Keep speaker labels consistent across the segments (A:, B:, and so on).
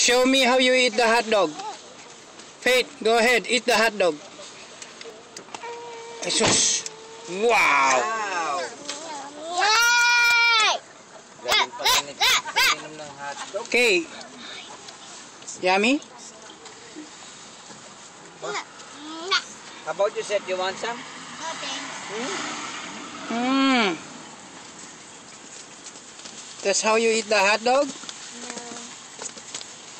A: Show me how you eat the hot dog. Faith, go ahead, eat the hot dog. Jesus. Wow. Okay. Yummy?
B: How about you, Seth? You want some?
A: That's how you eat the hot dog?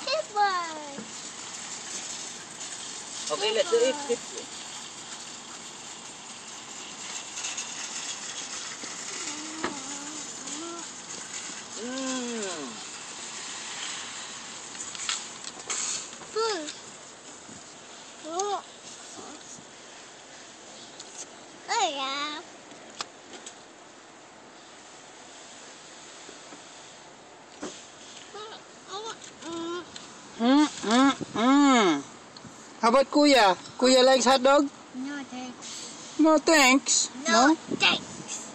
C: This one.
B: Okay, let's do it.
C: Oh yeah.
A: How about Kuya? Kuya likes hot dog?
C: No thanks.
A: No thanks.
C: No thanks.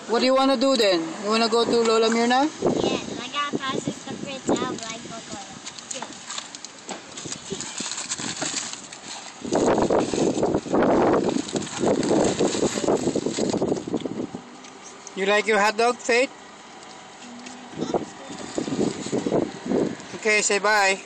A: What do you want to do then? You want to go to Lola Mirna?
C: Yes, I got past the fridge out like Coca-Cola.
A: You like your hot dog, Faith? Okay, say bye.